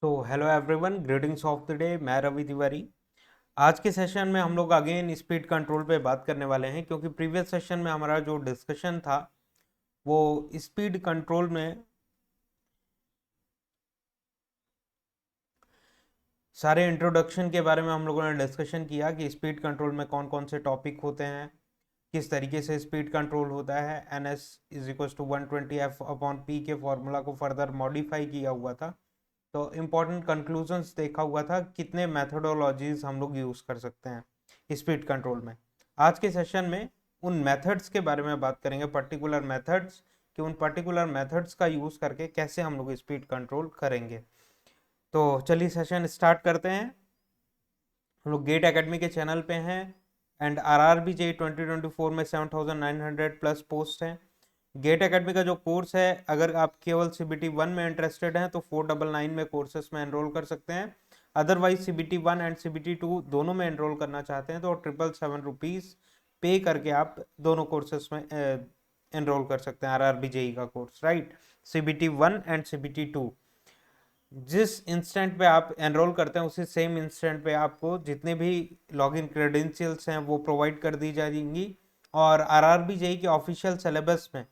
तो hello everyone, greetings of the day. मैं रवि तिवारी। आज के सेशन में हम लोग अगेन स्पीड कंट्रोल पे बात करने वाले हैं, क्योंकि प्रीवियस सेशन में हमारा जो डिस्कशन था वो स्पीड कंट्रोल में सारे इंट्रोडक्शन के बारे में हम लोगों ने डिस्कशन किया कि स्पीड कंट्रोल में कौन कौन से टॉपिक होते हैं, किस तरीके से स्पीड कंट्रोल होता है। N S is equal to 120F/P के फॉर्मूला को फर्दर मॉडिफाई किया हुआ था। तो इम्पोर्टेंट कंक्लूजन्स देखा हुआ था, कितने मेथोडोलॉजीज हम लोग यूज़ कर सकते हैं स्पीड कंट्रोल में। आज के सेशन में उन मेथड्स के बारे में बात करेंगे, पर्टिकुलर मेथड्स, कि उन पर्टिकुलर मेथड्स का यूज़ करके कैसे हम लोग स्पीड कंट्रोल करेंगे। तो चलिए सेशन स्टार्ट करते हैं। हम लोग गेट एकेडमी के चैनल पे हैं एंड RRB JEE 2024 में 7900 प्लस पोस्ट हैं। गेट एकेडमी का जो कोर्स है, अगर आप केवल CBT 1 में इंटरेस्टेड हैं तो 499 में कोर्सेस में एनरोल कर सकते हैं। अदरवाइज CBT 1 एंड CBT 2 दोनों में एनरोल करना चाहते हैं तो 777 रुपीज़ पे करके आप दोनों कोर्सेस में एनरोल कर सकते हैं। RRB JEE का course, right. CBT 1 and CBT 2 जिस इंस्टेंट पे आप एनरोल करते हैं उसी सेम इंस्टेंट पे आपको जितने भी लॉगिन क्रेडेंशियल्स हैं वो प्रोवाइड कर दी जाएंगी। और RRB JEE के ऑफिशियल सिलेबस में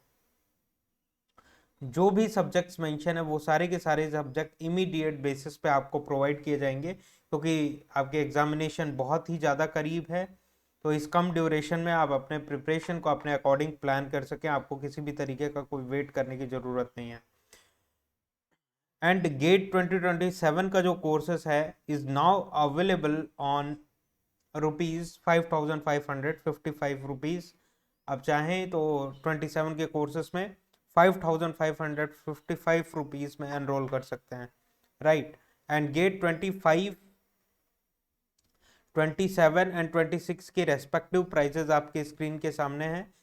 जो भी सब्जेक्ट्स मेंशन है वो सारे के सारे सब्जेक्ट इमीडिएट बेसिस पे आपको प्रोवाइड किए जाएंगे, क्योंकि आपके एग्जामिनेशन बहुत ही ज़्यादा करीब है। तो इस कम ड्यूरेशन में आप अपने प्रिपरेशन को अपने अकॉर्डिंग प्लान कर सकें, आपको किसी भी तरीके का कोई वेट करने की ज़रूरत नहीं है। एंड गेट 2027 का जो कोर्सेस है इज नाउ अवेलेबल ऑन ₹5,555 आप चाहें तो 27 के कोर्सेस में 5,555 में एनरोल कर सकते हैं, राइट। एंड गेट 25, 27 एंड 26 के रेस्पेक्टिव प्राइजेस आपके स्क्रीन के सामने हैं,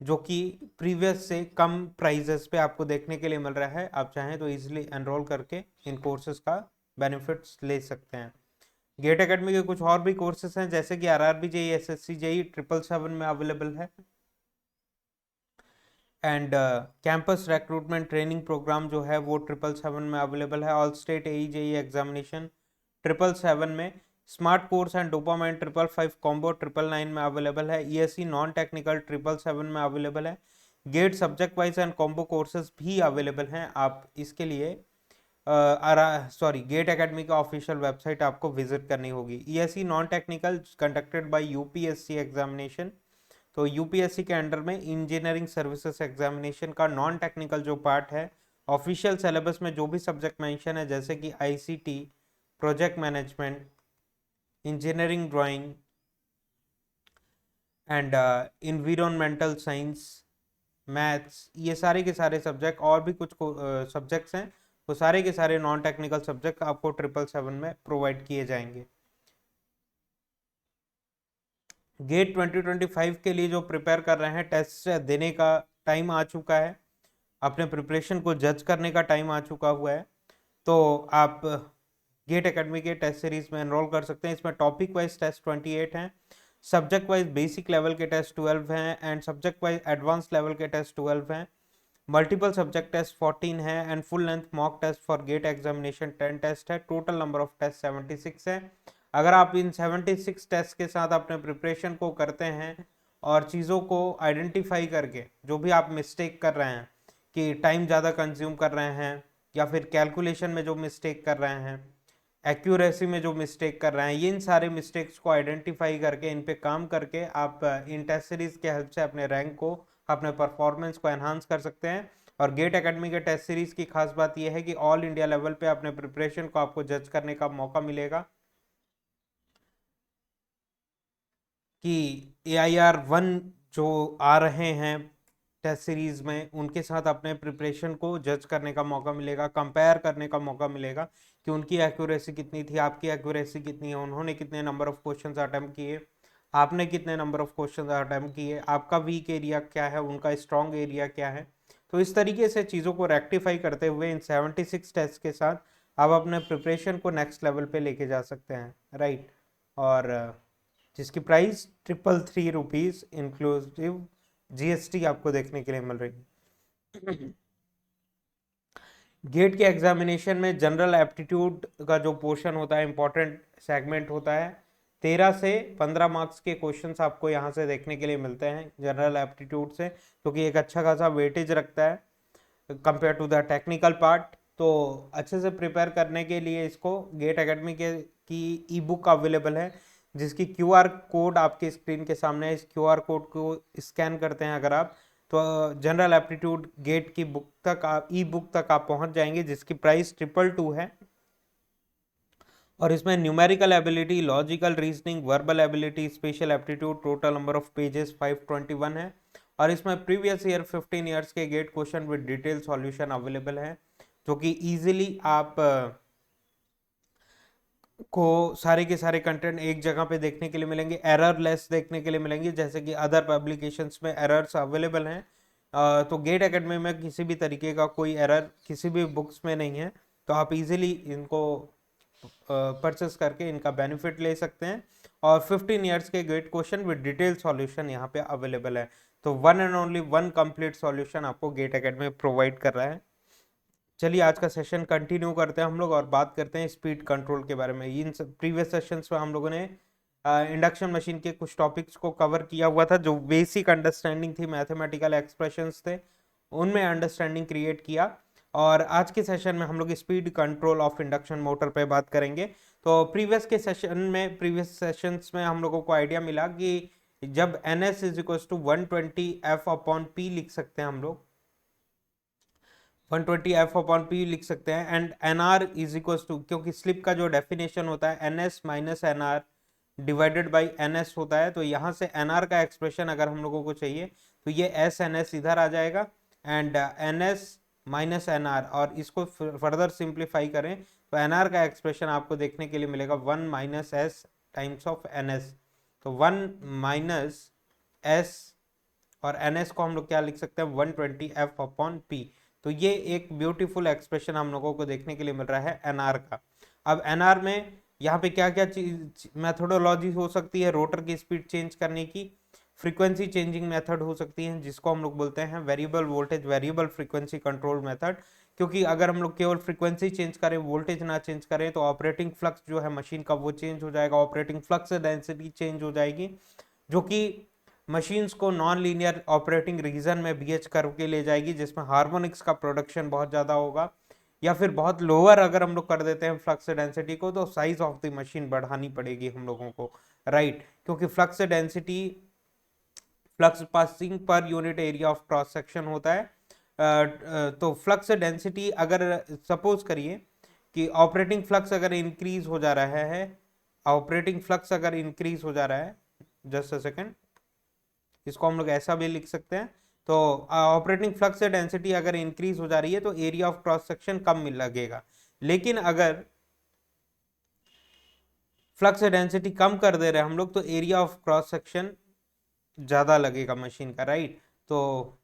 जो कि प्रीवियस से कम प्राइजेस पे आपको देखने के लिए मिल रहा है। आप चाहें तो इजीली एनरोल करके इन कोर्सेज का बेनिफिट्स ले सकते हैं। गेट एकेडमी के कुछ और भी कोर्सेज हैं, जैसे कि RRB JEE, SSC JEE 777 में अवेलेबल है। And campus recruitment training program जो है वो 777 में अवेलेबल है। All state AE JEE examination 777 में, smart course and dopamine 555 combo 999 में अवेलेबल है। ESE नॉन टेक्निकल 777 में अवेलेबल है। GATE subject wise and combo courses भी अवेलेबल हैं। आप इसके लिए गेट एकेडमी का ऑफिशियल वेबसाइट आपको विजिट करनी होगी। ESE non technical conducted by UPSC examination, तो यूपीएससी के अंडर में इंजीनियरिंग सर्विसेज एग्जामिनेशन का नॉन टेक्निकल जो पार्ट है, ऑफिशियल सिलेबस में जो भी सब्जेक्ट मेंशन है जैसे कि ICT, project management, engineering drawing and environmental science, maths, ये सारे के सारे सब्जेक्ट और भी कुछ सब्जेक्ट्स हैं, वो सारे के सारे नॉन टेक्निकल सब्जेक्ट आपको 777 में प्रोवाइड किए जाएंगे। गेट 2025 के लिए जो प्रिपेयर कर रहे हैं, टेस्ट देने का टाइम आ चुका है, अपने प्रिपरेशन को जज करने का टाइम आ चुका हुआ है। तो आप गेट एकेडमी के टेस्ट सीरीज में एनरोल कर सकते हैं। इसमें टॉपिक वाइज टेस्ट 28 हैं, सब्जेक्ट वाइज बेसिक लेवल के टेस्ट 12 हैं and subject wise advance level के टेस्ट 12 हैं। मल्टीपल सब्जेक्ट टेस्ट 14 है and full length mock test for GATE examination 10 test है। टोटल नंबर ऑफ टेस्ट 76 है। अगर आप इन 76 टेस्ट के साथ अपने प्रिपरेशन को करते हैं और चीज़ों को आइडेंटिफाई करके, जो भी आप मिस्टेक कर रहे हैं कि टाइम ज़्यादा कंज्यूम कर रहे हैं या फिर कैलकुलेशन में जो मिस्टेक कर रहे हैं, एक्यूरेसी में जो मिस्टेक कर रहे हैं, ये इन सारे मिस्टेक्स को आइडेंटिफाई करके इन पे काम करके आप इन टेस्ट सीरीज के हेल्प से अपने रैंक को, अपने परफॉर्मेंस को एनहांस कर सकते हैं। और गेट एकेडमी के टेस्ट सीरीज की खास बात यह है कि ऑल इंडिया लेवल पे अपने प्रिपरेशन को आपको जज करने का मौका मिलेगा कि AIR 1 जो आ रहे हैं टेस्ट सीरीज में, उनके साथ अपने प्रिपरेशन को जज करने का मौका मिलेगा, कंपेयर करने का मौका मिलेगा कि उनकी एक्यूरेसी कितनी थी, आपकी एक्यूरेसी कितनी है, उन्होंने कितने नंबर ऑफ क्वेश्चंस अटेम्प्ट किए, आपने कितने नंबर ऑफ क्वेश्चंस अटेम्प्ट किए, आपका वीक एरिया क्या है, उनका स्ट्रॉन्ग एरिया क्या है। तो इस तरीके से चीज़ों को रेक्टिफाई करते हुए इन 76 टेस्ट के साथ आप अपने प्रिपरेशन को नेक्स्ट लेवल पे लेके जा सकते हैं, राइट। और जिसकी प्राइस 333 रुपीज़ इंक्लूसिव GST आपको देखने के लिए मिल रही है। गेट के एग्जामिनेशन में जनरल एप्टीट्यूड का जो पोर्शन होता है, इंपॉर्टेंट सेगमेंट होता है, 13 से 15 मार्क्स के क्वेश्चंस आपको यहाँ से देखने के लिए मिलते हैं जनरल एप्टीट्यूड से, क्योंकि एक अच्छा खासा वेटेज रखता है compare to the technical part. तो अच्छे से प्रिपेयर करने के लिए इसको गेट एकेडमी के की ई बुक अवेलेबल है, जिसकी क्यूआर कोड आपके स्क्रीन के सामने है। इस क्यूआर कोड को स्कैन करते हैं अगर आप, तो जनरल एप्टीट्यूड गेट की बुक तक आप ई बुक तक आप पहुंच जाएंगे, जिसकी प्राइस 222 है। और इसमें numerical ability, logical reasoning, verbal ability, spatial aptitude, total number of pages 521 है। और इसमें प्रीवियस ईयर 15 ईयर्स के GATE question with detail solution available है, जो कि इजीली आप को सारे के सारे कंटेंट एक जगह पे देखने के लिए मिलेंगे, एरर लेस देखने के लिए मिलेंगे, जैसे कि अदर पब्लिकेशंस में एरर्स अवेलेबल हैं। तो गेट एकेडमी में किसी भी तरीके का कोई एरर किसी भी बुक्स में नहीं है, तो आप इजीली इनको परचेस करके इनका बेनिफिट ले सकते हैं। और 15 ईयर्स के GATE question with detail solution यहाँ पे अवेलेबल है। तो one and only one complete solution आपको गेट एकेडमी प्रोवाइड कर रहा है। चलिए आज का सेशन कंटिन्यू करते हैं हम लोग और बात करते हैं स्पीड कंट्रोल के बारे में। इन प्रीवियस सेशंस में हम लोगों ने इंडक्शन मशीन के कुछ टॉपिक्स को कवर किया हुआ था, जो बेसिक अंडरस्टैंडिंग थी, मैथमेटिकल एक्सप्रेशंस थे, उनमें अंडरस्टैंडिंग क्रिएट किया। और आज के सेशन में हम लोग speed control of induction motor पे बात करेंगे। तो प्रीवियस सेशंस में हम लोगों को आइडिया मिला कि जब NS is equal to 120F/P लिख सकते हैं हम लोग, 120F/P लिख सकते हैं। And NR is equal to, क्योंकि स्लिप का जो डेफिनेशन होता है NS minus NR divided by NS होता है, तो यहाँ से NR का एक्सप्रेशन अगर हम लोगों को चाहिए तो ये SNS इधर आ जाएगा एंड NS माइनस NR, और इसको फर्दर सिंप्लीफाई करें तो NR का एक्सप्रेशन आपको देखने के लिए मिलेगा 1 minus S times of NS। तो 1 माइनस S और NS को हम लोग क्या लिख सकते हैं, 120F/P। तो ये एक ब्यूटीफुल एक्सप्रेशन हम लोगों को देखने के लिए मिल रहा है NR का। अब NR में यहाँ पे क्या क्या मेथोडोलॉजी हो सकती है रोटर की स्पीड चेंज करने की, फ्रीक्वेंसी चेंजिंग मेथड हो सकती है, जिसको हम लोग बोलते हैं variable voltage variable frequency control method. क्योंकि अगर हम लोग केवल फ्रीक्वेंसी चेंज करें, वोल्टेज ना चेंज करें, तो ऑपरेटिंग फ्लक्स जो है मशीन का वो चेंज हो जाएगा, ऑपरेटिंग फ्लक्स डेंसिटी चेंज हो जाएगी, जो कि मशीन्स को नॉन लीनियर ऑपरेटिंग रीजन में बीएच करके ले जाएगी, जिसमें हार्मोनिक्स का प्रोडक्शन बहुत ज़्यादा होगा। या फिर बहुत लोअर अगर हम लोग कर देते हैं फ्लक्स डेंसिटी को, तो साइज ऑफ द मशीन बढ़ानी पड़ेगी हम लोगों को, राइट। क्योंकि flux density flux passing per unit area of cross section होता है। तो फ्लक्स डेंसिटी अगर सपोज करिए कि ऑपरेटिंग फ्लक्स अगर इंक्रीज हो जा रहा है, ऑपरेटिंग फ्लक्स अगर इंक्रीज हो जा रहा है, जस्ट अ सेकेंड, इसको हम लोग ऐसा भी लिख सकते हैं। तो ऑपरेटिंग फ्लक्स से डेंसिटी अगर इंक्रीज हो जा रही है तो एरिया ऑफ क्रॉस सेक्शन कम मिल लगेगा। लेकिन अगर फ्लक्स डेंसिटी कम कर दे रहे हैं हम लोग, तो एरिया ऑफ क्रॉस सेक्शन ज्यादा लगेगा मशीन का, राइट। तो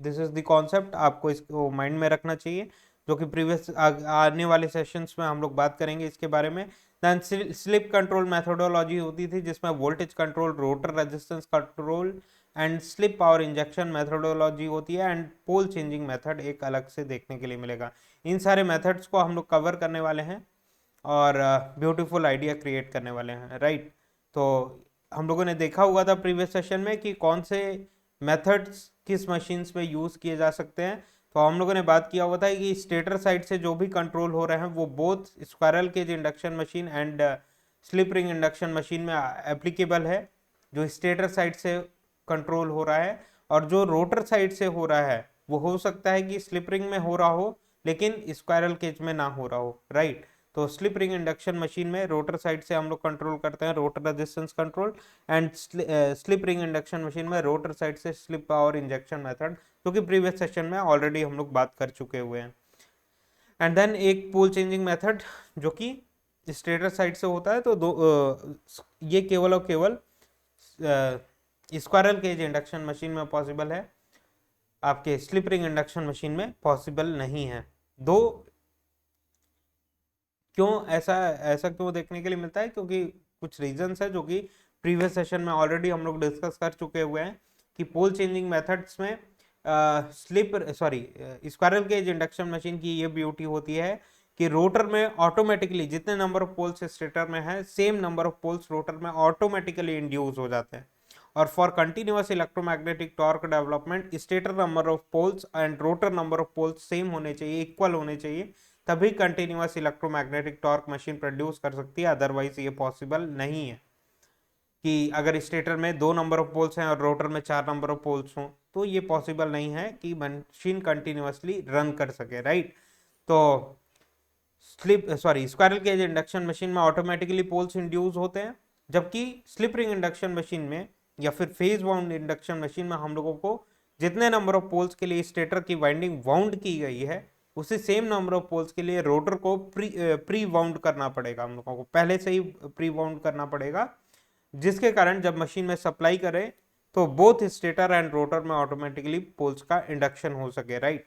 दिस इज द कॉन्सेप्ट, आपको इसको माइंड में रखना चाहिए, जो कि प्रीवियस आने वाले सेशंस में हम लोग बात करेंगे इसके बारे में। देन स्लिप कंट्रोल मेथोडोलॉजी होती थी, जिसमें voltage control, rotor resistance control and slip power injection methodology होती है, एंड पोल चेंजिंग मेथड एक अलग से देखने के लिए मिलेगा। इन सारे मेथड्स को हम लोग कवर करने वाले हैं और ब्यूटीफुल आइडिया क्रिएट करने वाले हैं, राइट। तो हम लोगों ने देखा हुआ था प्रीवियस सेशन में कि कौन से मेथड्स किस मशीन्स में यूज़ किए जा सकते हैं। तो हम लोगों ने बात किया हुआ था कि स्टेटर साइड से जो भी कंट्रोल हो रहे हैं वो both squirrel cage induction machine and slip ring induction machine में एप्लीकेबल है। जो स्टेटर साइड से कंट्रोल हो रहा है और जो रोटर साइड से हो रहा है, वो हो सकता है कि स्लिप रिंग में हो रहा हो लेकिन स्क्वायरल केज में ना हो रहा हो, राइट। तो स्लिप रिंग इंडक्शन मशीन में रोटर साइड से हम लोग कंट्रोल करते हैं, rotor resistance control, and slip ring induction machine में रोटर साइड से स्लिप पावर इंजेक्शन मेथड, जो कि प्रीवियस सेशन में ऑलरेडी हम लोग बात कर चुके हुए हैं। एंड देन एक पोल चेंजिंग मेथड जो कि स्टेटर साइड से होता है, तो ये केवल और केवल स्क्वायरल केज इंडक्शन मशीन में पॉसिबल है, आपके स्लिप रिंग इंडक्शन मशीन में पॉसिबल नहीं है। दो क्यों ऐसा क्यों देखने के लिए मिलता है, क्योंकि कुछ रीजंस है जो कि प्रीवियस सेशन में ऑलरेडी हम लोग डिस्कस कर चुके हुए हैं कि पोल चेंजिंग मेथड्स में स्क्वायरल केज इंडक्शन मशीन की ये ब्यूटी होती है कि रोटर में ऑटोमेटिकली जितने नंबर ऑफ पोल्स स्टेटर में है, same number of poles rotor में ऑटोमेटिकली इंड्यूस हो जाते हैं। और for continuous electromagnetic torque development stator number of poles and rotor number of poles same होने चाहिए, इक्वल होने चाहिए, तभी continuous electromagnetic torque machine produce कर सकती है, अदरवाइज ये पॉसिबल नहीं है। कि अगर स्टेटर में 2 नंबर ऑफ पोल्स हैं और रोटर में 4 नंबर ऑफ पोल्स हों तो ये पॉसिबल नहीं है कि मशीन कंटिन्यूअसली रन कर सके, राइट। तो स्क्वायरल केज इंडक्शन मशीन में ऑटोमेटिकली पोल्स इंड्यूस होते हैं, जबकि स्लिप रिंग इंडक्शन मशीन में या फिर फेज वाउंड इंडक्शन मशीन में हम लोगों को जितने नंबर ऑफ पोल्स के लिए स्टेटर की वाइंडिंग वाउंड की गई है, उसी सेम नंबर ऑफ पोल्स के लिए रोटर को प्री वाउंड करना पड़ेगा, हम लोगों को पहले से ही प्री वाउंड करना पड़ेगा, जिसके कारण जब मशीन में सप्लाई करें तो बोथ स्टेटर एंड रोटर में ऑटोमेटिकली पोल्स का इंडक्शन हो सके, राइट।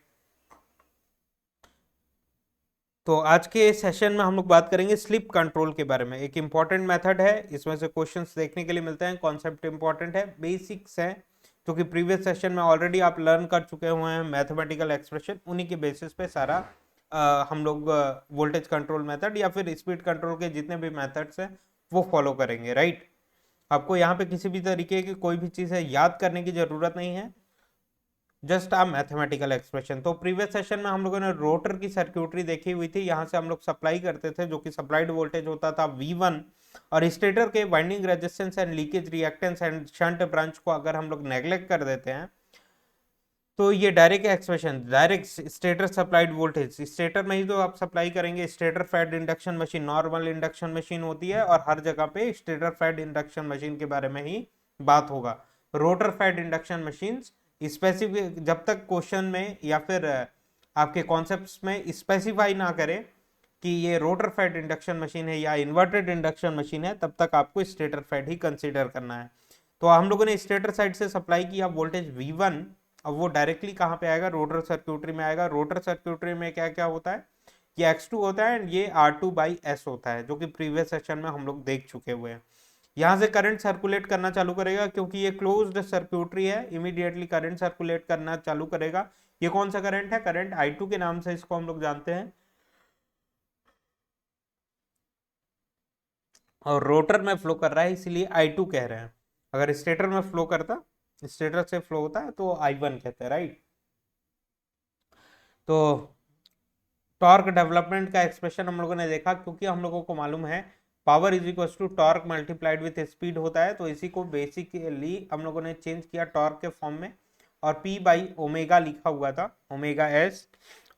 तो आज के सेशन में हम लोग बात करेंगे स्लिप कंट्रोल के बारे में। एक इंपॉर्टेंट मेथड है, इसमें से क्वेश्चंस देखने के लिए मिलते हैं, कॉन्सेप्ट इंपॉर्टेंट है, बेसिक्स है, जो कि प्रीवियस सेशन में ऑलरेडी आप लर्न कर चुके हुए हैं, मैथमेटिकल एक्सप्रेशन, उन्हीं के बेसिस पे सारा हम लोग वोल्टेज कंट्रोल मेथड या फिर स्पीड कंट्रोल के जितने भी मेथड्स हैं वो फॉलो करेंगे, राइट। आपको यहाँ पे किसी भी तरीके की कोई भी चीज़ है याद करने की जरूरत नहीं है, जस्ट आ मैथमेटिकल एक्सप्रेशन। तो प्रीवियस सेशन में हम लोगों ने रोटर की सर्क्यूटरी देखी हुई थी, यहाँ से हम लोग सप्लाई करते थे, जो कि सप्लाइड वोल्टेज होता था V1, और स्टेटर के winding resistance and leakage reactance and shunt branch को अगर हम लोग नेग्लेक्ट कर देते हैं तो ये direct expression, direct stator supplied voltage, stator में ही तो आप सप्लाई करेंगे। Stator fed induction machine normal induction machine होती है और हर जगह पे स्टेटर फेड इंडक्शन मशीन के बारे में ही बात होगा। Rotor fed induction machine specific, जब तक क्वेश्चन में या फिर आपके कॉन्सेप्ट्स में स्पेसिफाई ना करें कि ये रोटर फेड इंडक्शन मशीन है या इन्वर्टेड इंडक्शन मशीन है, तब तक आपको स्टेटर फेड ही कंसीडर करना है। तो हम लोगों ने स्टेटर साइड से सप्लाई किया वोल्टेज V1, अब वो डायरेक्टली कहाँ पे आएगा, रोटर सर्क्यूटरी में आएगा। रोटर सर्क्यूटरी में क्या क्या होता है, ये X2 होता है एंड ये R2/S होता है, जो कि प्रीवियस सेशन में हम लोग देख चुके हुए हैं। यहाँ से करंट सर्कुलेट करना चालू करेगा, क्योंकि ये क्लोज्ड सर्क्यूटरी है, इमीडिएटली करंट सर्कुलेट करना चालू करेगा। ये कौन सा करंट है, करंट I2 के नाम से इसको हम लोग जानते हैं, और रोटर में फ्लो कर रहा है इसलिए I2 कह रहे हैं। अगर स्टेटर में फ्लो करता, स्टेटर से फ्लो होता है तो I1 कहते हैं, राइट। तो टॉर्क डेवलपमेंट का एक्सप्रेशन हम लोगों ने देखा, क्योंकि हम लोगों को मालूम है power is equal to torque multiplied with speed होता है, तो इसी को बेसिकली हम लोगों ने चेंज किया टॉर्क के फॉर्म में, और P/ओमेगा लिखा हुआ था, ओमेगा S,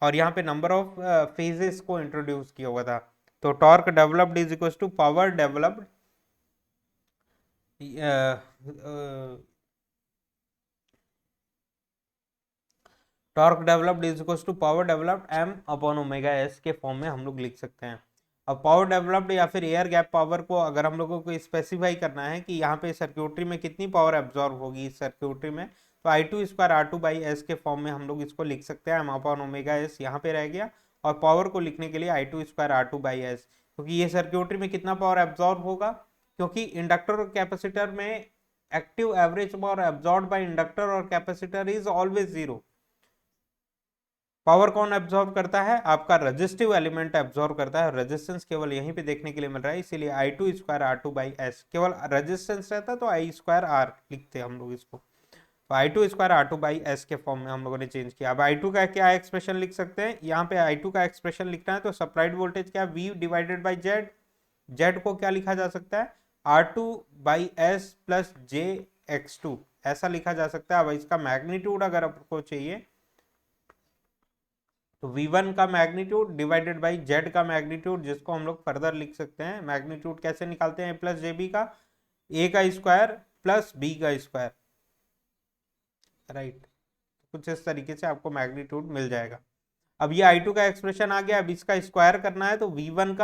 और यहाँ पे नंबर ऑफ फेजेस को इंट्रोड्यूस किया हुआ था। तो torque developed is equal to power developed, torque developed is equal to power developed M omega S के फॉर्म में हम लोग लिख सकते हैं। अब पावर डेवलप्ड या फिर एयर गैप पावर को अगर हम लोगों को स्पेसिफाई करना है कि यहाँ पे सर्क्यूटरी में कितनी पावर एब्जॉर्ब होगी इस सर्क्यूटरी में, तो I2 स्क्वायर R2/S के फॉर्म में हम लोग इसको लिख सकते हैं, M/ओमेगा S यहाँ पे रह गया, और पावर को लिखने के लिए I2 स्क्वायर R2/S, क्योंकि ये सर्क्यूटरी में कितना पावर एब्जॉर्ब होगा, क्योंकि इंडक्टर और कैपेसिटर में active average power absorb by inductor और capacitor is always zero. Power कौन एब्जॉर्ब करता है, आपका रेजिस्टिव एलिमेंट एब्जॉर्ब करता है, रेजिस्टेंस केवल यहीं पे देखने के लिए मिल रहा है, इसीलिए I2 स्क्वायर R2/S, केवल रेजिस्टेंस रहता तो I स्क्वायर R लिखते हम लोग इसको, तो I2 स्क्वायर R2/S के फॉर्म में हम लोगों ने चेंज किया। अब I2 का क्या एक्सप्रेशन लिख सकते हैं, यहाँ पे I2 का एक्सप्रेशन लिखना है तो सप्लाइड वोल्टेज क्या, V divided by Z, Z को क्या लिखा जा सकता है, R2/S प्लस JX2, ऐसा लिखा जा सकता है। अब इसका मैग्नीट्यूड अगर आपको चाहिए तो V1 का मैग्नीट्यूड डिवाइडेड बाई Z का मैग्नीट्यूड, जिसको हम लोग फर्दर लिख सकते हैं, मैग्नीट्यूड कैसे निकालते हैं, A प्लस JB का, A का स्क्वायर प्लस B का स्क्वायर, राइट। कुछ इस तरीके से आपको मैग्नीट्यूड मिल जाएगा। अब ये I2 का एक्सप्रेशन आ गया, अब इसका स्क्वायर करना है तो V1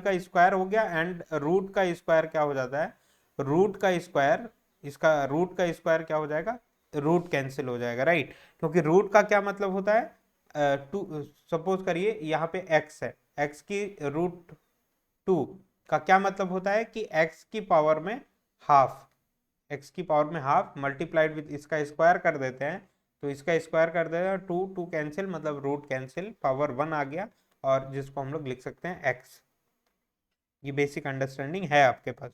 का स्क्वायर हो गया, एंड रूट का स्क्वायर क्या हो जाता है, रूट का स्क्वायर, इसका रूट का स्क्वायर क्या हो जाएगा, रूट कैंसिल हो जाएगा, राइट। क्योंकि रूट का क्या मतलब होता है, सपोज करिए यहाँ पे x है, x की रूट 2 का क्या मतलब होता है कि x की पावर में हाफ, x की पावर में हाफ मल्टीप्लाइड विथ इसका स्क्वायर कर देते हैं, तो इसका स्क्वायर कर देगा 2 कैंसिल, मतलब रूट कैंसिल, पावर 1 आ गया, और जिसको हम लोग लिख सकते हैं x। ये बेसिक अंडरस्टैंडिंग है आपके पास।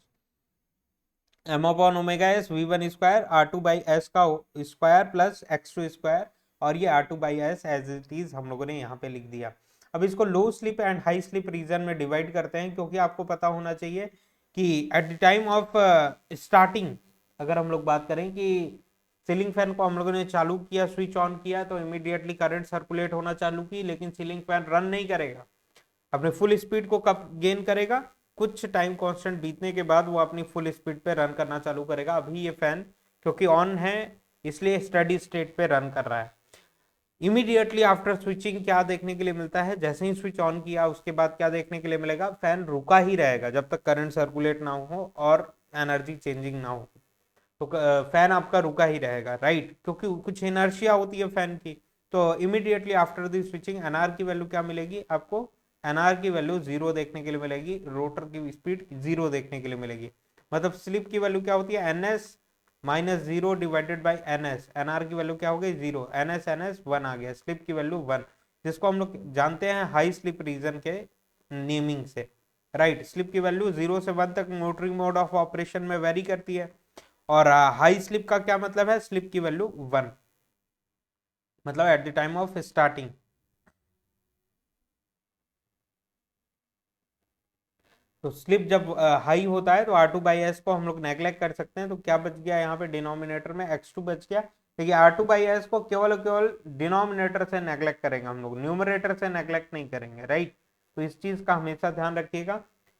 M upon omega S V one square R two by S का square plus X two square, और ये R two by S as it is हम लोगों ने यहाँ पे लिख दिया। अब इसको low slip and high slip region में डिवाइड करते हैं, क्योंकि आपको पता होना चाहिए कि at the time of starting, अगर हम लोग बात करें कि सीलिंग फैन को हम लोगों ने चालू किया, स्विच ऑन किया, तो इमीडिएटली करंट सर्कुलेट होना चालू की, लेकिन सीलिंग फैन रन नहीं करेगा, अपने फुल स्पीड को कब गेन करेगा, कुछ टाइम कांस्टेंट बीतने के बाद वो अपनी फुल स्पीड पे रन करना चालू करेगा। अभी ये फैन क्योंकि ऑन है इसलिए स्टडी स्टेट पे रन कर रहा है। इमीडिएटली आफ्टर स्विचिंग क्या देखने के लिए मिलता है, जैसे ही स्विच ऑन किया उसके बाद क्या देखने के लिए मिलेगा, फैन रुका ही रहेगा जब तक करंट सर्कुलेट ना हो और एनर्जी चेंजिंग ना हो। तो फैन आपका रुका ही रहेगा, राइट, क्योंकि कुछ इनर्शिया होती है फैन की। तो immediately after the switching N R की वैल्यू क्या मिलेगी आपको, एनआर की वैल्यू 0 देखने के लिए मिलेगी, रोटर की स्पीड 0 देखने के लिए मिलेगी। मतलब स्लिप की वैल्यू क्या होती है, N S minus 0 divided by N S, N R की वैल्यू क्या हो गई 0, एनएस एनएस 1 आ गया, स्लिप की वैल्यू 1, जिसको हम लोग जानते हैं हाई स्लिप रीजन के नेमिंग से, राइट। स्लिप की वैल्यू 0 से 1 तक मोटरिंग मोड ऑफ ऑपरेशन में वेरी करती है, और हाई स्लिप का क्या मतलब है, स्लिप की वैल्यू 1, मतलब eight the time of starting. तो स्लिप जब हाई होता है तो R2 बाई एस को हम लोग नेग्लेक्ट कर सकते हैं, तो क्या बच गया यहाँ पे डिनोमिनेटर में x2 बच गया। देखिए R2 बाई एस को केवल केवल डिनोमिनेटर से नेग्लेक्ट करेंगे हम लोग, न्यूमरेटर से नेग्लेक्ट नहीं करेंगे, राइट। तो इस चीज का हमेशा ध्यान रखिएगा।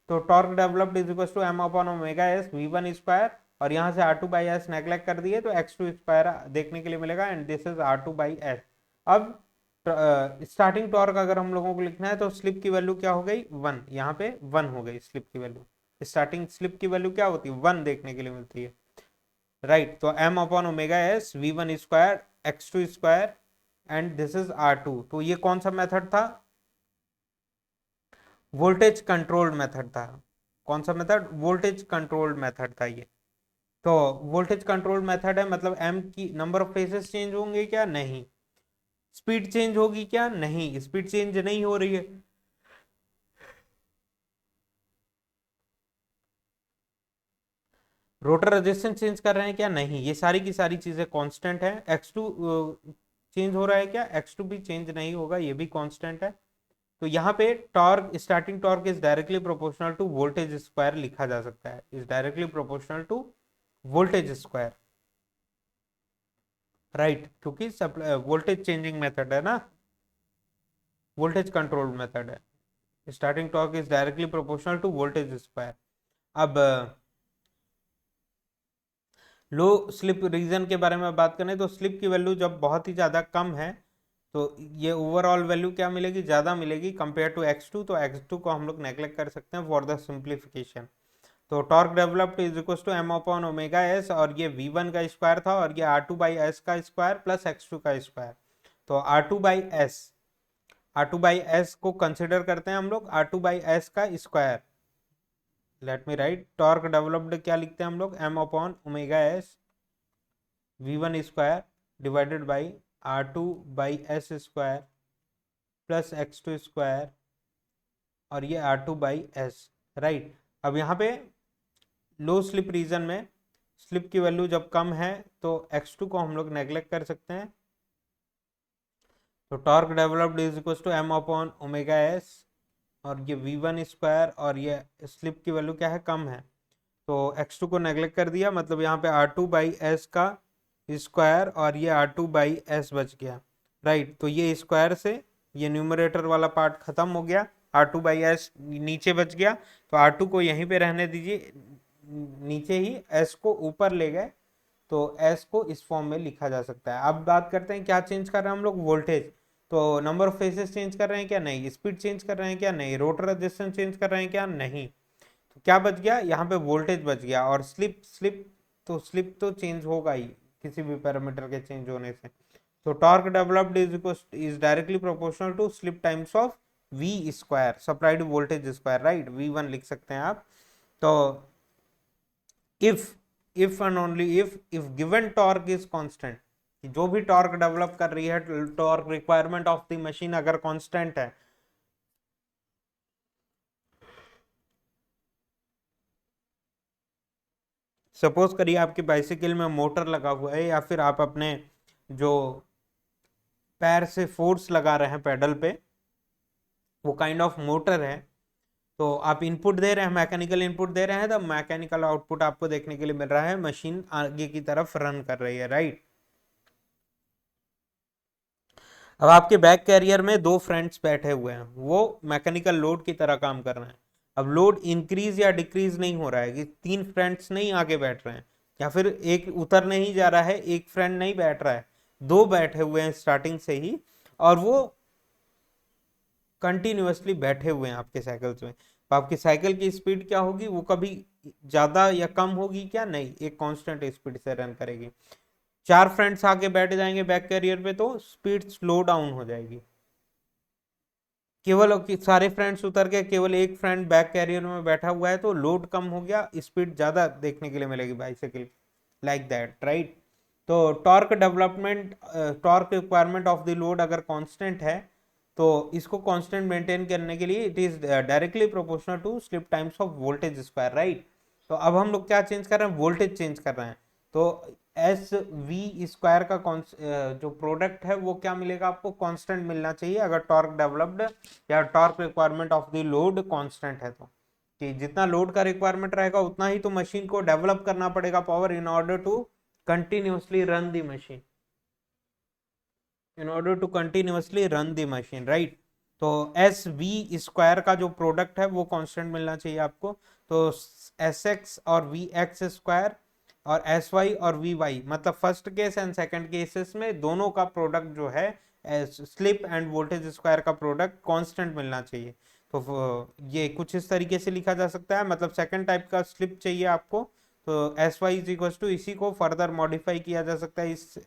तो torque developed is equal to M upon omega S V one square, और यहाँ से R2 बाई एस नेग्लेक्ट कर दिए तो x2 स्क्वायर देखने के लिए मिलेगा, and this is R2 by S. अब स्टार्टिंग टॉर्क अगर हम लोगों को लिखना है तो स्लिप की वैल्यू क्या हो गई 1, यहाँ पे 1 हो गई स्लिप की वैल्यू, स्टार्टिंग स्लिप की वैल्यू क्या होती है 1 देखने के लिए मिलती है, राइट। तो M upon omega S V one square X two square, and this is R2। तो ये कौन सा मेथड था, वोल्टेज कंट्रोल्ड मेथड था। कौन सा मेथड, वोल्टेज कंट्रोल्ड मेथड था ये। तो वोल्टेज कंट्रोल्ड मेथड है, मतलब एम की नंबर ऑफ फेजेस चेंज होंगे क्या, नहीं। स्पीड चेंज होगी क्या, नहीं, स्पीड चेंज नहीं हो रही है। रोटर रेजिस्टेंस चेंज कर रहे हैं क्या, नहीं, ये सारी की सारी चीजें कांस्टेंट है। x2 चेंज हो रहा है क्या, x2 भी चेंज नहीं होगा, ये भी कांस्टेंट है। तो यहाँ पे torque, starting torque is directly proportional to voltage square लिखा जा सकता है, is directly proportional to voltage square, right, क्योंकि वोल्टेज चेंजिंग मेथड है ना, वोल्टेज कंट्रोल मेथड है। Starting torque is directly proportional to voltage square. अब लो स्लिप रीजन के बारे में बात करें तो स्लिप की वैल्यू जब बहुत ही ज़्यादा कम है तो ये ओवरऑल वैल्यू क्या मिलेगी, ज़्यादा मिलेगी कंपेयर टू x2, तो x2 को हम लोग नेग्लेक्ट कर सकते हैं फॉर द सिंप्लीफिकेशन। तो torque developed is equal to M upon omega S, और ये v1 का स्क्वायर था, और ये r2 बाई एस का स्क्वायर प्लस x2 का स्क्वायर। तो r2 by S, R2 by S को कंसिडर करते हैं हम लोग, R2 बाई एस का square, let me write, torque developed क्या लिखते हैं हम लोग, M upon omega S V one square divided by R2 by S square plus x2 square, और ये R2 बाई एस, राइट। अब यहाँ पे लो स्लिप रीजन में स्लिप की वैल्यू जब कम है तो x2 को हम लोग नेग्लेक्ट कर सकते हैं। तो torque developed is equal to M upon omega S, और ये v1 स्क्वायर, और ये स्लिप की वैल्यू क्या है, कम है, तो x2 को नेग्लेक्ट कर दिया, मतलब यहाँ पे R2 बाई एस का स्क्वायर, और ये R2 बाई एस बच गया, राइट। तो ये स्क्वायर से ये न्यूमरेटर वाला पार्ट खत्म हो गया, R2 बाई एस नीचे बच गया, तो R2 को यहीं पे रहने दीजिए, नीचे ही, s को ऊपर ले गए, तो s को इस फॉर्म में लिखा जा सकता है। अब बात करते हैं क्या चेंज कर रहे हैं हम लोग, वोल्टेज। तो नंबर ऑफ फेजेस चेंज कर रहे हैं क्या, नहीं। स्पीड चेंज कर रहे हैं क्या, नहीं। रोटर रेजिस्टेंस चेंज कर रहे हैं क्या, नहीं। तो क्या बच गया यहाँ पे, वोल्टेज बच गया। और स्लिप स्लिप तो चेंज होगा ही किसी भी पैरामीटर के चेंज होने से। तो torque developed is directly proportional to slip times of V square supplied voltage square, right, v1 लिख सकते हैं आप। तो if and only if given torque is constant, कि जो भी टॉर्क डेवलप कर रही है, torque requirement of the machine अगर कांस्टेंट है, सपोज करिए आपकी बाइसिकल में मोटर लगा हुआ है, या फिर आप अपने जो पैर से फोर्स लगा रहे हैं पेडल पे, वो काइंड ऑफ मोटर है। तो आप इनपुट दे रहे हैं, मैकेनिकल इनपुट दे रहे हैं, तो मैकेनिकल आउटपुट आपको देखने के लिए मिल रहा है, मशीन आगे की तरफ रन कर रही है, राइट। अब आपके बैक कैरियर में दो फ्रेंड्स बैठे हुए हैं, वो मैकेनिकल लोड की तरह काम कर रहे हैं। अब लोड इंक्रीज या डिक्रीज नहीं हो रहा है कि तीन फ्रेंड्स नहीं आगे बैठ रहे हैं, या फिर एक उतर नहीं जा रहा है, एक फ्रेंड नहीं बैठ रहा है, दो बैठे हुए हैं स्टार्टिंग से ही, और वो कंटिन्यूअसली बैठे हुए हैं आपके साइकिल्स में। तो आपकी साइकिल की स्पीड क्या होगी, वो कभी ज्यादा या कम होगी क्या, नहीं, एक कांस्टेंट स्पीड से रन करेगी। चार फ्रेंड्स आगे बैठ जाएंगे बैक कैरियर पे तो स्पीड स्लो डाउन हो जाएगी। केवल सारे फ्रेंड्स उतर के केवल एक फ्रेंड बैक कैरियर में बैठा हुआ है, तो लोड कम हो गया, स्पीड ज्यादा देखने के लिए मिलेगी बाइसाइकिल, लाइक दैट, राइट। तो torque development, torque requirement of the load अगर कांस्टेंट है, तो इसको कांस्टेंट मेंटेन करने के लिए it is directly proportional to slip times of voltage square, right. तो अब हम लोग क्या चेंज कर रहे हैं, वोल्टेज चेंज कर रहे हैं। तो एस वी स्क्वायर का जो प्रोडक्ट है वो क्या मिलेगा आपको, कांस्टेंट मिलना चाहिए अगर टॉर्क डेवलप्ड या torque requirement of the load constant है। तो कि जितना लोड का रिक्वायरमेंट रहेगा उतना ही तो मशीन को डेवलप करना पड़ेगा power, in order to continuously run the machine, in order to continuously run the machine, right. तो एस वी स्क्वायर का जो प्रोडक्ट है वो कांस्टेंट मिलना चाहिए आपको। तो एस एक्स और वी एक्स स्क्वायर और एस वाई और वी वाई, मतलब first case and second cases में दोनों का प्रोडक्ट जो है स्लिप एंड वोल्टेज स्क्वायर का प्रोडक्ट कांस्टेंट मिलना चाहिए। तो ये कुछ इस तरीके से लिखा जा सकता है, मतलब सेकंड टाइप का स्लिप चाहिए आपको, तो S Y is equal to, इसी को फर्दर मॉडिफाई किया जा सकता है इस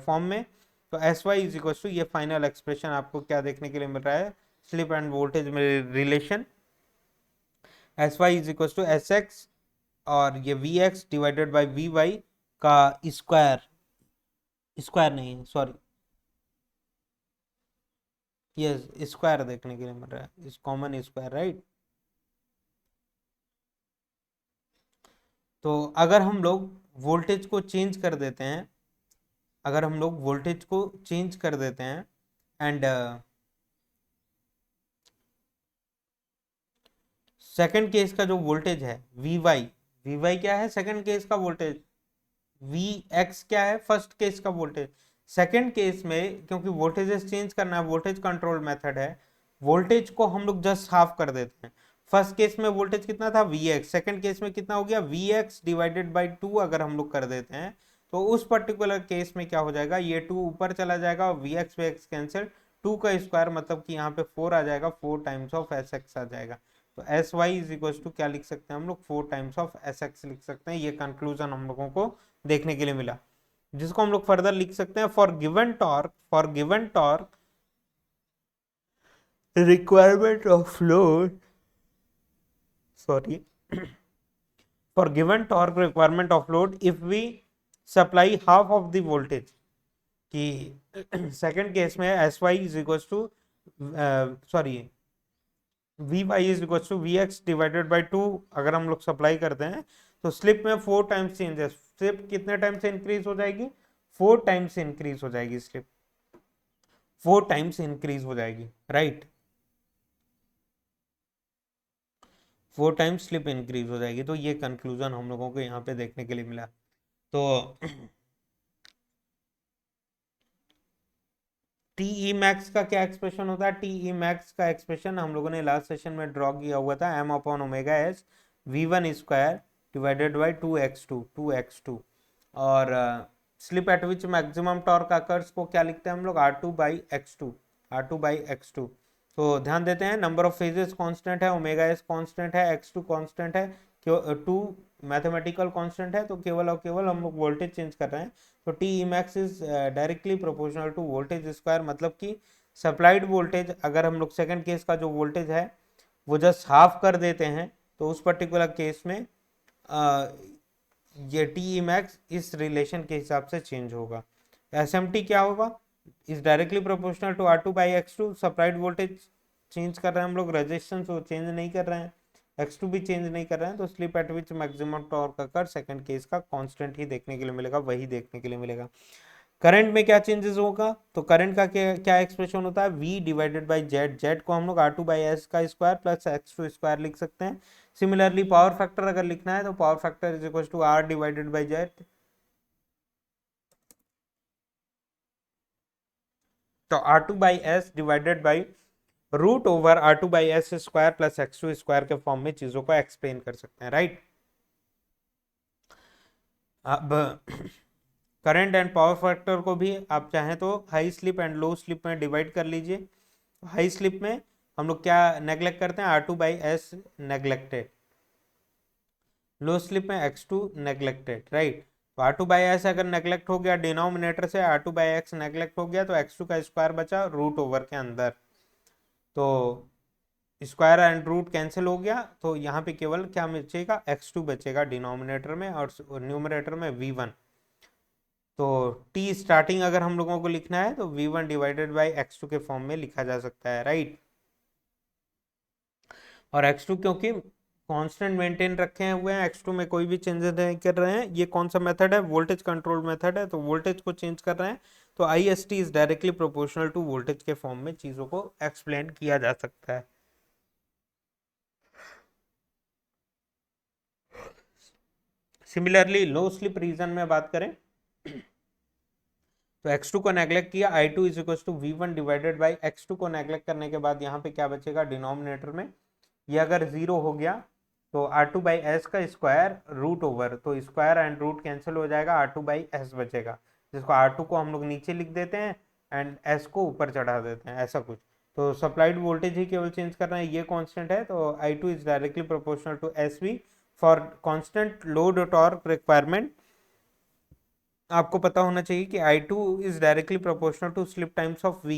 फॉर्म में। तो S Y is equal to, ये फाइनल एक्सप्रेशन आपको क्या देखने के लिए मिल रहा है, स्लिप एंड वोल्टेज में relation, S Y is equal to S X और ये V X divided by V Y का स्क्वायर, स्क्वायर नहीं सॉरी, ये स्क्वायर देखने के लिए मिल रहा है, इस कॉमन स्क्वायर, राइट। तो अगर हम लोग वोल्टेज को चेंज कर देते हैं, अगर हम लोग वोल्टेज को चेंज कर देते हैं एंड सेकंड केस का जो वोल्टेज है वी वाई, वी वाई क्या है सेकंड केस का वोल्टेज, वी एक्स क्या है फर्स्ट केस का वोल्टेज। सेकंड केस में क्योंकि वोल्टेजेस चेंज करना है, वोल्टेज कंट्रोल मेथड है, वोल्टेज को हम लोग जस्ट हाफ कर देते हैं। फर्स्ट केस में वोल्टेज कितना था वी एक्स, सेकेंड केस में कितना हो गया V X divided by two, अगर हम लोग कर देते हैं तो उस पर्टिकुलर केस में क्या हो जाएगा, ये टू ऊपर चला जाएगा, वी एक्स कैंसिल, टू का स्क्वायर मतलब कि यहाँ पे फोर आ जाएगा, four times of S X आ जाएगा। तो S Y is equal to क्या लिख सकते हैं हम लोग, four times of S X लिख सकते हैं। ये कंक्लूजन हम लोगों को देखने के लिए मिला, जिसको हम लोग फर्दर लिख सकते हैं, for given torque requirement of load, sorry, for given torque requirement of load if we supply half of the voltage, कि सेकंड केस में S Y is equal to, sorry, V Y is equal to V X divided by two अगर हम लोग supply करते हैं, तो slip में four times change है, स्लिप कितने टाइम से इंक्रीज हो जाएगी, फोर टाइम्स से इंक्रीज हो जाएगी स्लिप, फोर टाइम्स इंक्रीज हो जाएगी, right, four times slip increase हो जाएगी। तो ये कंक्लूजन हम लोगों को यहाँ पे देखने के लिए मिला। तो टीई मैक्स का क्या एक्सप्रेशन होता है, टीई मैक्स का एक्सप्रेशन हम लोगों ने लास्ट सेशन में ड्रॉ किया हुआ था, M upon omega S V one square divided by two X two, और slip at which maximum torque occurs को क्या लिखते हैं हम लोग, R two by X two. तो ध्यान देते हैं नंबर ऑफ फेजेस कांस्टेंट है, ओमेगा एस कांस्टेंट है, एक्स टू कांस्टेंट है, टू मैथमेटिकल कांस्टेंट है, तो केवल और केवल हम लोग वोल्टेज चेंज कर रहे हैं। तो T E max is directly proportional to voltage square, मतलब कि सप्लाइड वोल्टेज अगर हम लोग सेकंड केस का जो वोल्टेज है वो जस्ट हाफ कर देते हैं, तो उस पर्टिकुलर केस में ये टी ई मैक्स इस रिलेशन के हिसाब से चेंज होगा। SMT क्या होगा, is directly proportional to R2 by X2, supplied voltage change कर रहे हैं हम लोग, रेजिस्टेंस वो चेंज नहीं कर रहे हैं, X2 भी चेंज नहीं कर रहे हैं, तो slip at which maximum torque occur, second case का कांस्टेंट ही देखने के लिए मिलेगा, वही देखने के लिए मिलेगा। करंट में क्या चेंजेस होगा, तो करंट का क्या क्या एक्सप्रेशन होता है, V divided by Z, Z को हम लोग R2 बाई एस का स्क्वायर प्लस X2 स्क्वायर लिख सकते हैं। सिमिलरली पावर फैक्टर अगर लिखना है तो power factor is equal to R divided by Z, तो R2 by S divided by root over R2 by S square plus X2 square के फॉर्म में चीजों को एक्सप्लेन कर सकते हैं, राइट। अब करंट एंड पावर फैक्टर को भी आप चाहें तो high slip and low slip में डिवाइड कर लीजिए। हाई स्लिप में हम लोग क्या नेग्लेक्ट करते हैं, R2 by S neglected, low slip में X2 नेग्लेक्टेड, राइट। तो R2 बाई एस अगर नेग्लेक्ट हो गया डिनोमिनेटर से, R2 बाई एक्स नेग्लेक्ट हो गया, तो X2 का स्क्वायर बचा रूट ओवर के अंदर, तो स्क्वायर एंड रूट कैंसिल हो गया, तो यहाँ पे केवल क्या बचेगा, X2 बचेगा डिनोमिनेटर में, और न्यूमरेटर में V1। तो टी स्टार्टिंग अगर हम लोगों को लिखना है तो V1 डिवाइडेड बाई X2 के फॉर्म में लिखा जा सकता है, राइट। और X2 क्योंकि कांस्टेंट मेंटेन रखे हुए हैं, X2 में कोई भी चेंजेस नहीं कर रहे हैं, ये कौन सा मेथड है, वोल्टेज कंट्रोल मेथड है, तो वोल्टेज को चेंज कर रहे हैं, तो IST is directly proportional to voltage के फॉर्म में चीजों को एक्सप्लेन किया जा सकता है। सिमिलरली लो स्लिप रीजन में बात करें तो X2 को नेग्लेक्ट किया, I2 is equal to V1 divided by X2 को नेग्लेक्ट करने के बाद यहाँ पे क्या बचेगा डिनोमिनेटर में, ये अगर जीरो हो गया तो R2 बाई एस का स्क्वायर रूट ओवर, तो स्क्वायर एंड रूट कैंसिल हो जाएगा, R2 बाई एस बचेगा, जिसको R2 को हम लोग नीचे लिख देते हैं एंड S को ऊपर चढ़ा देते हैं, ऐसा कुछ। तो सप्लाइड वोल्टेज ही केवल चेंज कर रहे हैं, ये कांस्टेंट है, तो I2 is directly proportional to SV for constant load torque requirement. आपको पता होना चाहिए कि I2 is directly proportional to slip times of V।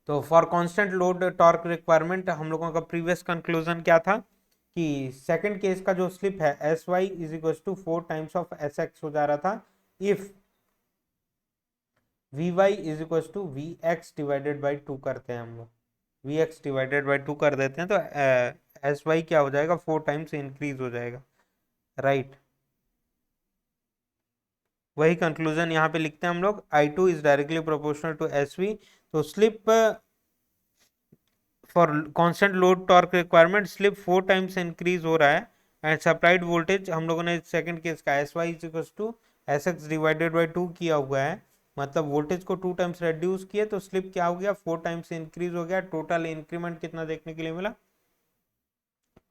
तो for constant load torque requirement हम लोगों का प्रीवियस कंक्लूजन क्या था कि सेकंड केस का जो स्लिप है S Y is equal to 4 times of S X हो जा रहा था, if V Y is equal to V X divided by 2 करते हैं हम लोग, वी एक्स डिवाइडेड बाई 2 कर देते हैं, तो एस वाई क्या हो जाएगा, 4 टाइम्स इंक्रीज हो जाएगा, राइट। वही कंक्लूजन यहाँ पे लिखते हैं हम लोग, I2 is directly proportional to S V, तो slip for constant load torque requirement slip 4 times increase हो रहा है, एंड सप्लाइड वोल्टेज हम लोगों ने सेकंड केस का S Y equal to S X divided by 2 किया हुआ है, मतलब वोल्टेज को 2 टाइम्स रेड्यूस किए तो स्लिप क्या हो गया, 4 टाइम्स इंक्रीज हो गया, टोटल इंक्रीमेंट कितना देखने के लिए मिला,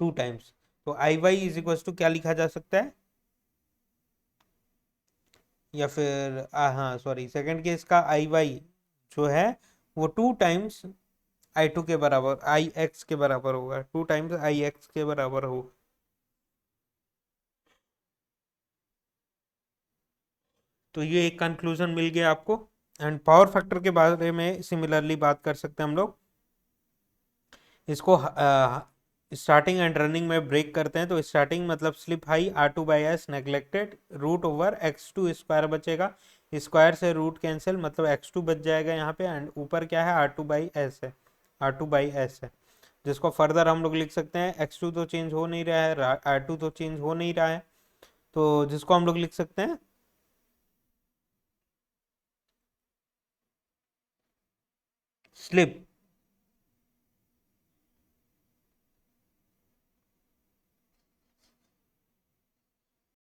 2 टाइम्स। तो आई वाई इज इक्वल टू क्या लिखा जा सकता है, या फिर हाँ सॉरी, सेकंड केस का आई वाई जो है वो 2 टाइम्स I2 के बराबर, आई एक्स के बराबर होगा, 2 टाइम्स आई एक्स के बराबर हो। तो ये एक कंक्लूजन मिल गया आपको। एंड पावर फैक्टर के बारे में सिमिलरली बात कर सकते हैं हम लोग, इसको स्टार्टिंग एंड रनिंग में ब्रेक करते हैं, तो स्टार्टिंग मतलब slip high R2 by S neglected, root over X2 square बचेगा, स्क्वायर से रूट कैंसिल, मतलब X2 बच जाएगा यहाँ पे, एंड ऊपर क्या है R2 बाई एस है, R2 बाई एस है, जिसको फर्दर हम लोग लिख सकते हैं, X2 तो चेंज हो नहीं रहा है, R2 तो चेंज हो नहीं रहा है, तो जिसको हम लोग लिख सकते हैं स्लिप